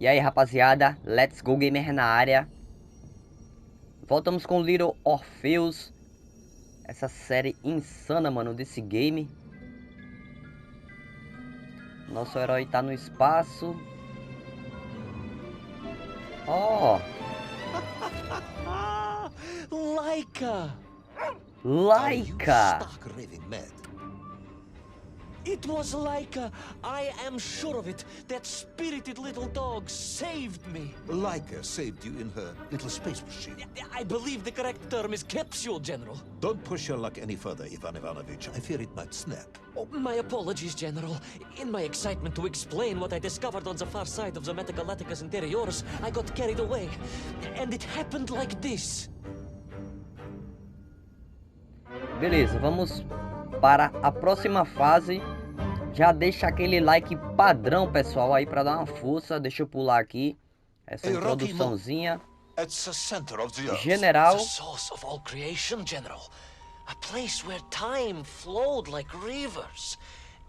E aí, rapaziada, let's go gamer na área. Voltamos com Little Orpheus. Essa série insana, mano, desse game. Nosso herói tá no espaço. Ó, Laika! Laika! Stark raving mad. It was Laika! I am sure of it! That spirited little dog saved me! Laika saved you in her little space machine. I believe the correct term is capsule, General. Don't push your luck any further, Ivan Ivanovich. I fear it might snap. Oh, my apologies, General. In my excitement to explain what I discovered on the far side of the Metagalaticus Interiors, I got carried away. And it happened like this. Beleza, vamos para a próxima fase. Já deixa aquele like padrão, pessoal, aí para dar uma força. Deixa eu pular aqui essa introduçãozinha. It's the center of the earth. General. The source of all creation, General. A place where time flowed like rivers,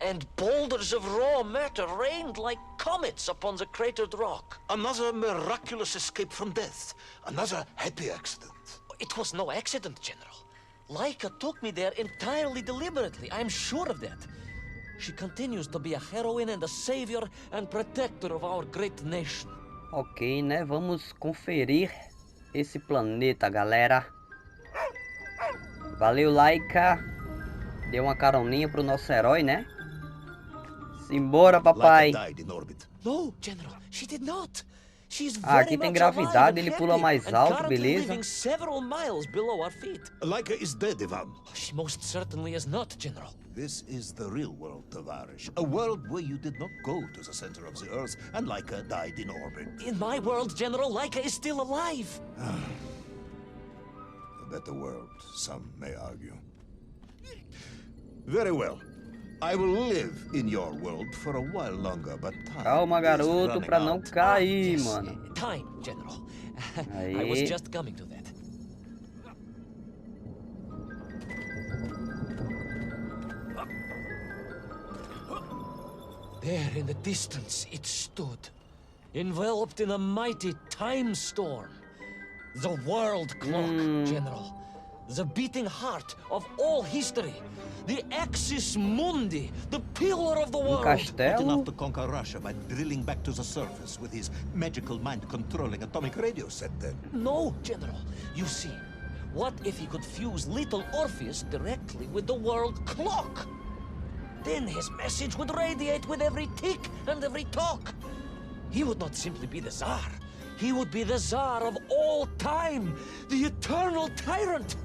and boulders of raw matter rained like comets upon the cratered rock. Another miraculous escape from death. Another happy accident. It was no accident, General. Laika took me there entirely deliberately. I'm sure of that. She continues to be a heroine and a savior and protector of our great nation. Ok, né? Vamos conferir esse planeta, galera. Valeu, Laika. Deu uma caroninha pro nosso herói, né? Simbora, papai. Laika died in orbit. No, General, she did not. She's Ah, very aqui tem much gravidade, alive and ele pula happy, mais and alto, currently beleza. living several miles below our feet. Laika is dead, Ivan. She most certainly is not, General. This is the real world, Tavarish. A world where you did not go to the center of the earth, and Laika died in orbit. In my world, General, Laika is still alive. A better world, some may argue. Very well. I will live in your world for a while longer, but time Calma, is garoto, running pra não out. cair, Yes, mano. time, General. I Aí. was just coming to that. There in the distance it stood, enveloped in a mighty time storm. The world clock, General. The beating heart of all history. The axis mundi, the pillar of the world. Not Castelo. enough to conquer Russia by drilling back to the surface with his magical mind-controlling atomic radio set then. No, General. You see, what if he could fuse little Orpheus directly with the world clock? Then his message would radiate with every tick and every tock. He would not simply be the Tsar. He would be the Tsar of all time, the eternal tyrant,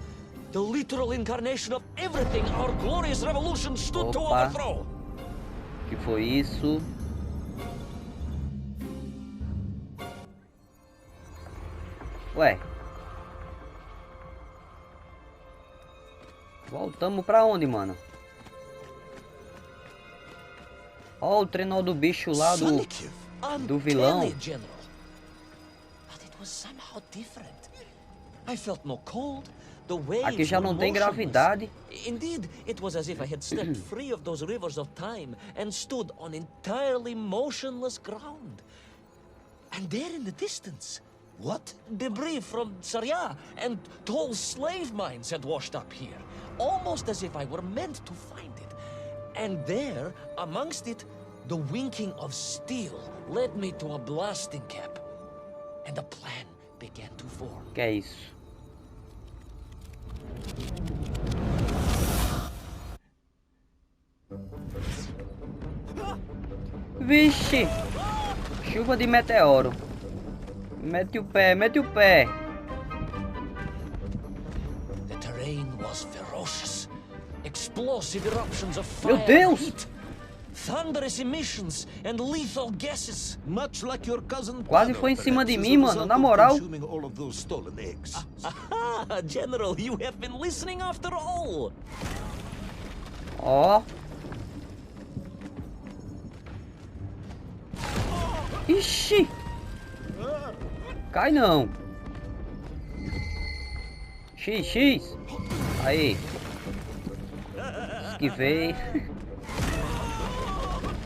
the literal incarnation of everything our glorious revolution stood to Opa. overthrow. Que foi isso? Ué. Voltamos pra onde, mano? Ó, o trenó do bicho lá do Sonic. vilão. Uncanny, General. But it was somehow different. I felt no cold. The waves Aqui já were não tem motionless. gravidade. Indeed, it was as if I had stepped free of those rivers of time and stood on entirely motionless ground. And there in the distance, What? debris from Saria and tall slave mines had washed up here, almost as if I were meant to find it. And there, amongst it, the winking of steel led me to a blasting cap. And a plan began to form. Que é isso? Vixe! Chuva de meteoro. Mete o pé, mete o pé. The terrain was ferocious. Explosive eruptions of Meu fire, Deus! heat, thunderous emissions, and lethal gases. Much like your cousin Quase Pado, foi em cima de perhaps, mim, as a mano, result na of moral. consuming all of those stolen eggs. Aha, General, you have been listening after all. Ó. Ixi! Cai não. XX. Aí. Esquivei.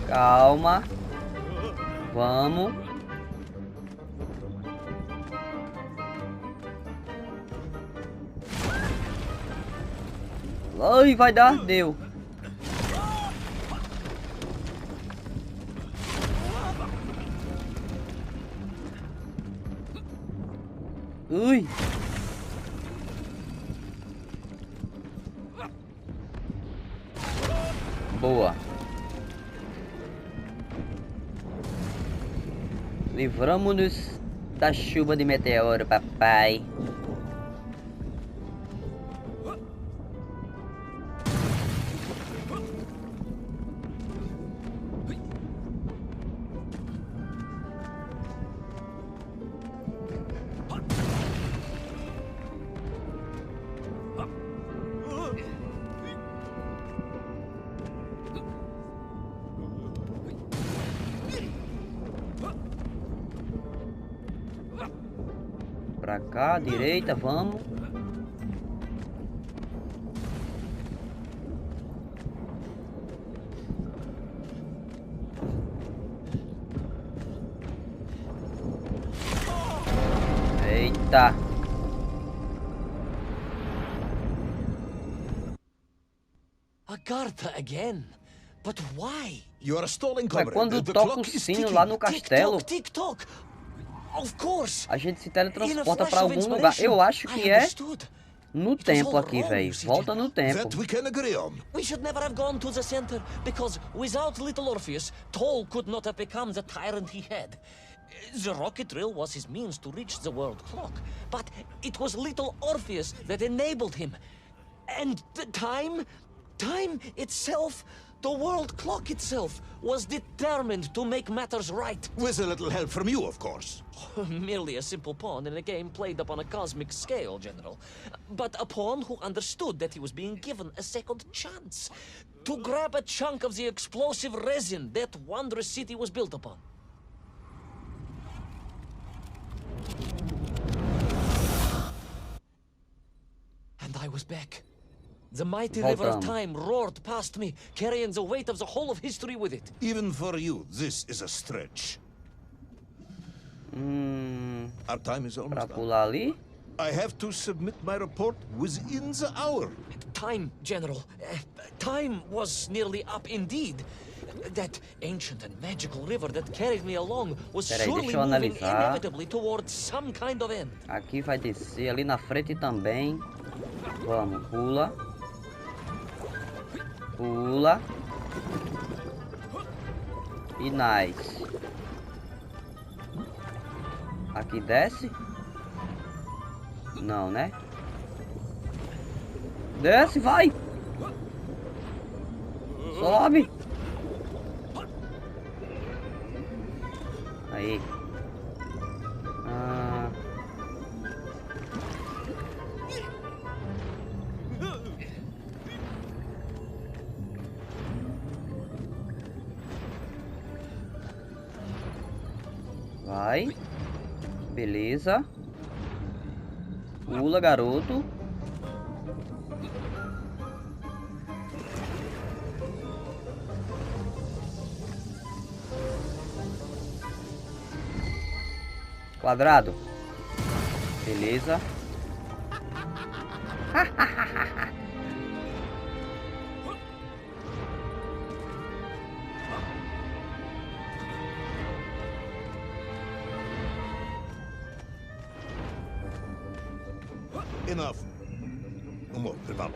Calma. Vamos. Ai, vai dar, deu. Ui. Boa. Livramos-nos da chuva de meteoro, papai. Pra cá, direita, vamos. Eita. Agartha again. But why? You are stalling, Mas comrade. quando The toca o clock is sino ticking. lá no castelo, Tick-tock. Of course. a gente se teletransporta In a pra flash of algum lugar. inspiration, Eu acho I que é understood. no tempo aqui, velho. Volta no tempo. That we can agree on. We should never have gone to the center, because without little Orpheus, Toll could not have become the tyrant he had. The rocket drill was his means to reach the world clock, but it was little Orpheus that enabled him. And the time itself, the world clock itself, was determined to make matters right. With a little help from you, of course. Merely a simple pawn in a game played upon a cosmic scale, General. But a pawn who understood that he was being given a second chance to grab a chunk of the explosive resin that wondrous city was built upon. And I was back. The mighty river of time roared past me, carrying the weight of the whole of history with it. Even for you, this is a stretch. Our time is Pra almost up. pular ali. I have to submit my report within the hour. Time, General. Time was nearly up indeed. That ancient and magical river that carried me along was surely deixa eu moving analisar. inevitably towards some kind of end. Aqui vai descer, ali na frente também. Vamos, pula. Pula. E nice. Aqui desce? Não, né? Desce, vai! Sobe! Aí. Vai. Beleza. Pula, garoto. Quadrado. Beleza. Enough. No more Privalov.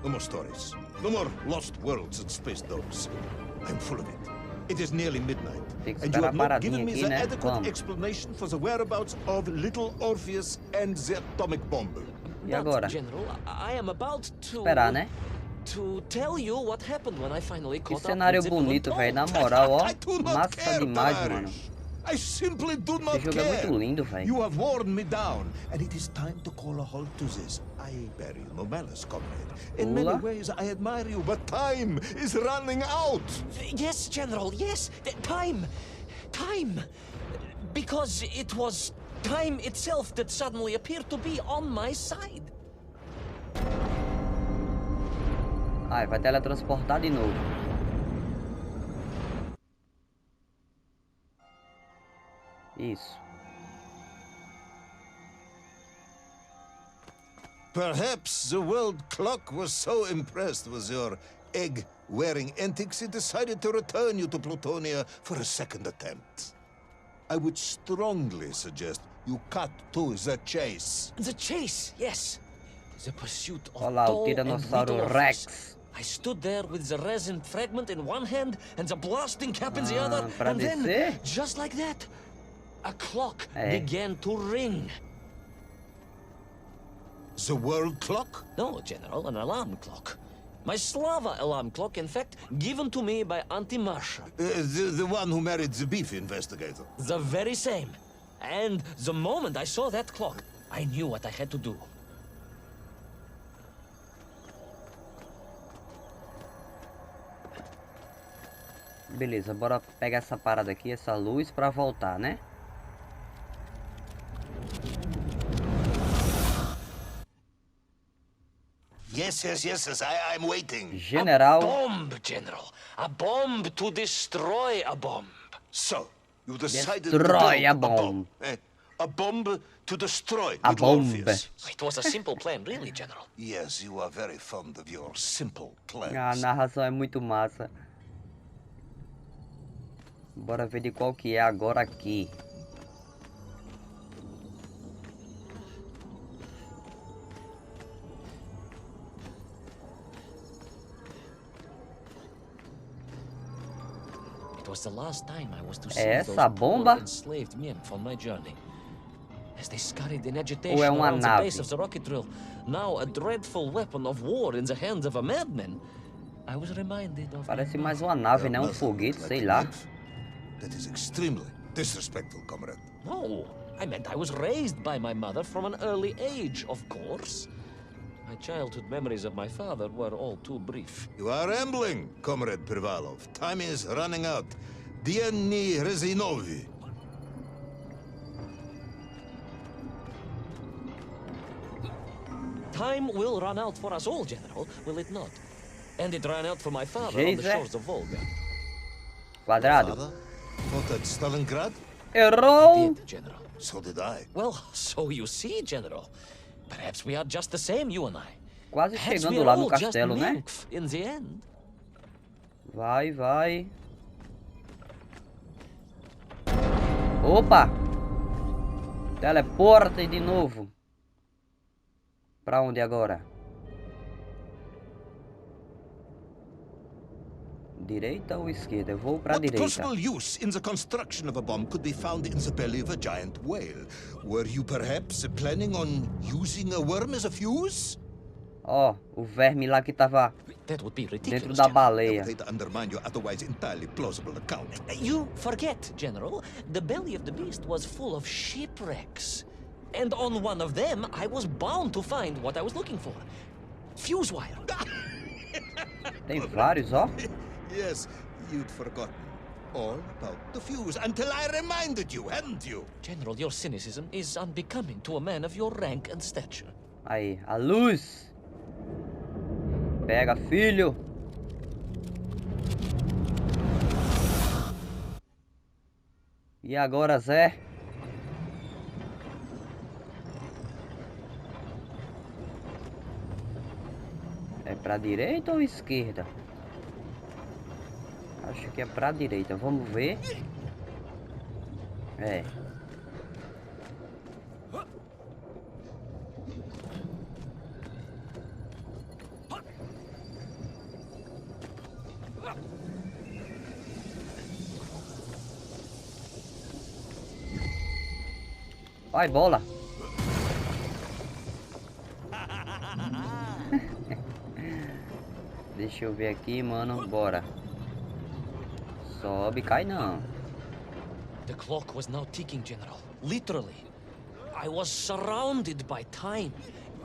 No more stories. No more lost worlds and space dogs. I'm full of it. It is nearly midnight, Tem que and you esperar have not given paradinha me aqui, the né? adequate Vamos. explanation for the whereabouts of little Orpheus and the atomic bomb. E agora? General, I am about to Esperar, né? to tell you what happened when I finally Que caught up cenário with the villain bonito, Toll. velho. Na moral, ó. I do not Massa care, demais, Tavares. mano. I simply do not Esse jogo é care. muito lindo, velho. You have worn me down, and it is time to call a halt to this. I bear you no malice, comrade. In many Pula. ways, I admire you, but time is running out. Yes, General, yes. Time. Because it was time itself that suddenly appeared to be on my side. Ai, vai teletransportar de novo. Isso. Perhaps the world clock was so impressed with your egg-wearing antics it decided to return you to Plutonia for a second attempt. I would strongly suggest you cut to the chase. The chase, yes. The pursuit of Olha lá, o tall and Tiranossauro little Rex. Orpheus. I stood there with the resin fragment in one hand and the blasting cap in the other, pra and then, descer? just like that, a clock É. began to ring. The world clock? No, General, an alarm clock. My Slava alarm clock, in fact, given to me by Auntie Marsha. The one who married the beef investigator. The very same. And the moment I saw that clock, I knew what I had to do. Beleza, bora pegar essa parada aqui, essa luz, pra voltar, né? Yes, I'm waiting. General. A bomb, General. A bomb to destroy a bomb. So, you decided Destroy to a build bomb. A bomb to destroy A little bomb. Orpheus. It was a simple plan, really, General. Yes, you are very fond of your simple plans. A narração é muito massa. Bora ver de qual que é agora aqui. It was the last time I was to see É essa those bomba? poor enslaved men on my journey. As they scurried in agitation Ou é uma around the nave? base of the rocket drill, now a dreadful weapon of war in the hands of a madman, I was reminded of Parece my mais mother. uma nave, né? Um Nothing foguete, like sei a lá. nymph. That is extremely disrespectful, comrade. No, I meant I was raised by my mother from an early age, of course. My childhood memories of my father were all too brief. You are rambling, comrade Privalov. Time is running out. Diani Rezinovi. Time will run out for us all, General, will it not? And it ran out for my father on the Jesus. shores of Volga. Quadrado. Father? Fought at Stalingrad? Errou! Did, General. So did I. Well, so you see, General. Perhaps we are just the same, you and I. Quase Perhaps chegando we're lá no all just castelo, né? nymph in the end. Vai, vai. Opa! Teleporta de novo. Pra onde agora? Direita ou esquerda? Eu vou pra What direita. possible use in the construction of a bomb could be found in the belly of a giant whale? Were you perhaps planning on using a worm as a fuse? Ó, o verme lá que tava That would be dentro ridiculous, da General. baleia. They undermine your otherwise entirely plausible account. You forget, General. The belly of the beast was full of shipwrecks. And on one of them, I was bound to find what I was looking for. Fuse wire. Tem vários, ó. Yes, you'd forgotten all about the fuse until I reminded you, hadn't you? General, your cynicism is unbecoming to a man of your rank and stature. Aí, a luz. Pega, filho. E agora, Zé? É pra direita ou esquerda? Acho que é pra direita. Vamos ver. É. Vai, bola. Deixa eu ver aqui, mano. Bora. Sobe, cai não. The clock was now ticking, General. Literally. I was surrounded by time,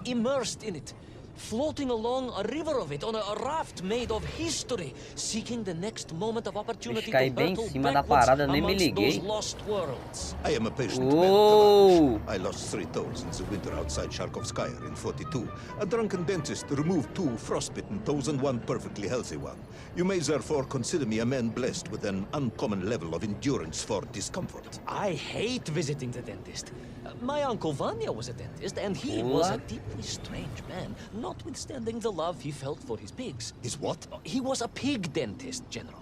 immersed in it. floating along a river of it on a raft made of history, seeking the next moment of opportunity to bem em battle cima da backwards parada, nem me amongst those liguei. lost worlds. I am a patient Whoa. man, Tavares. I lost 3 toes in the winter outside Sharkovskaya in 42. A drunken dentist removed 2 frostbitten toes and 1 perfectly healthy one. You may therefore consider me a man blessed with an uncommon level of endurance for discomfort. I hate visiting the dentist. My uncle Vanya was a dentist, and he was a deeply strange man, notwithstanding the love he felt for his pigs. Is what? He was a pig dentist, General.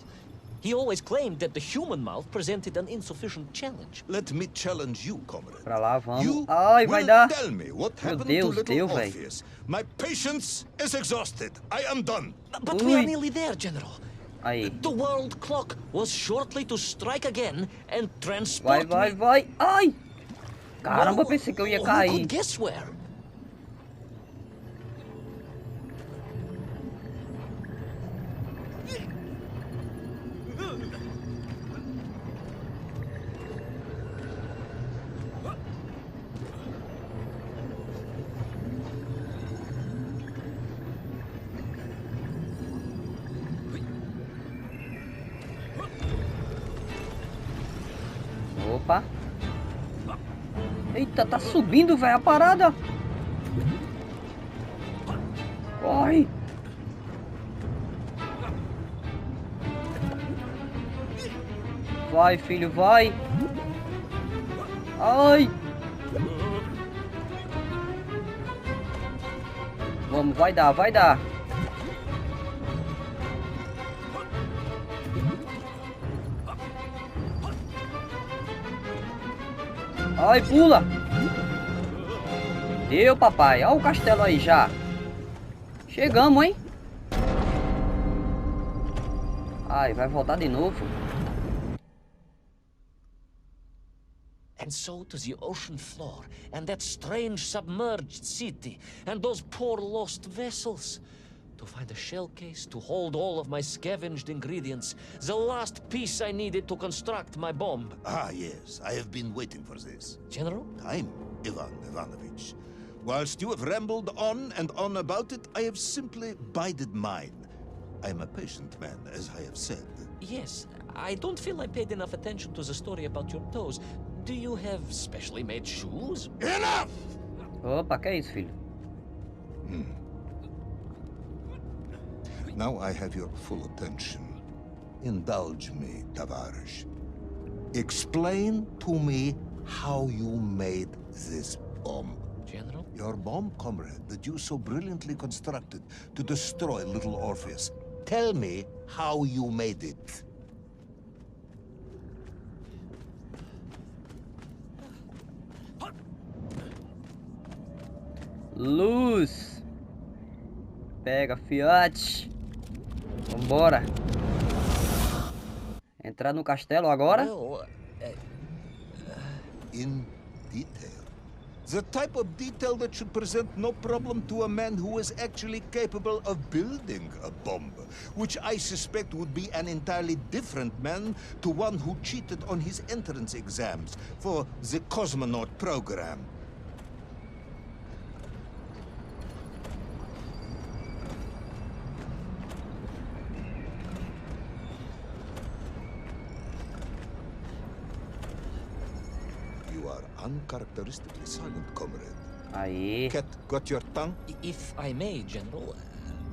He always claimed that the human mouth presented an insufficient challenge. Let me challenge you, comrade. Pra lá, vamos. You Ai, vai will dar. tell me what Meu happened Deus, to little deu, véi. Orpheus. My patience is exhausted. I am done. But we are nearly there, General. Aí. The world clock was shortly to strike again and Vai, transport vai, me... vai. Ai! Caramba, Well, pensei que eu ia who cair. could guess where? Opa. Eita, tá subindo, velho, a parada. Corre. Vai, filho, vai. Ai. Vamos, vai dar, vai dar. Ai, pula. Deu, papai. Olha o castelo aí já. Chegamos, hein? Ai, vai voltar de novo. And so to the ocean floor, and that strange submerged city, and those poor lost vessels. To find a shell case to hold all of my scavenged ingredients, the last piece I needed to construct my bomb. Ah, yes. I have been waiting for this. General? Time, Ivan Ivanovich. Whilst you have rambled on and on about it, I have simply bided mine. I am a patient man, as I have said. Yes, I don't feel I paid enough attention to the story about your toes. Do you have specially made shoes? Enough! Opa, que é isso, filho? Now I have your full attention. Indulge me, Tavares. Explain to me how you made this bomb. General? Your bomb, comrade, that you so brilliantly constructed to destroy little Orpheus. Tell me how you made it. Luz. Pega, fiote. Vambora. Entrar no castelo agora? Well, In detail. The type of detail that should present no problem to a man who is actually capable of building a bomb, which I suspect would be an entirely different man to one who cheated on his entrance exams for the cosmonaut program. You are uncharacteristically silent, comrade. Aí. Cat, got your tongue? if I may, General,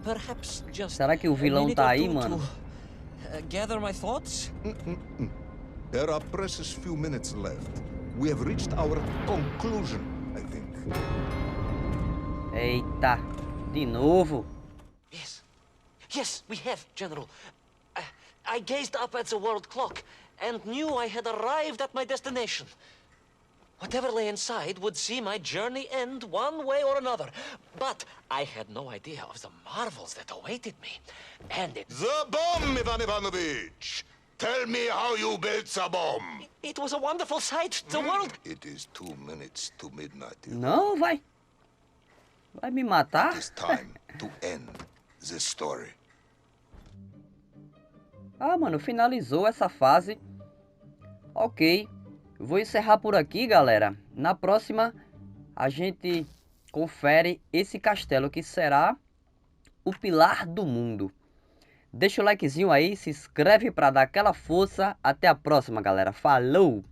perhaps just Será que o vilão a minute tá or aí, two mano? to, gather my thoughts? There are precious few minutes left. We have reached our conclusion, I think. Eita. De novo. Yes. Yes, we have, General. I gazed up at the world clock and knew I had arrived at my destination. Whatever lay inside would see my journey end one way or another. But I had no idea of the marvels that awaited me. And The bomb, Ivan Ivanovich! Tell me how you built the bomb! it was a wonderful sight. The world... It is 2 minutes to midnight. Não, vai. Vai me matar? It is time to end the story. Ah, mano, finalizou essa fase. Ok. Eu vou encerrar por aqui, galera. Na próxima, a gente confere esse castelo que será o pilar do mundo. Deixa o likezinho aí, se inscreve para dar aquela força. Até a próxima, galera. Falou!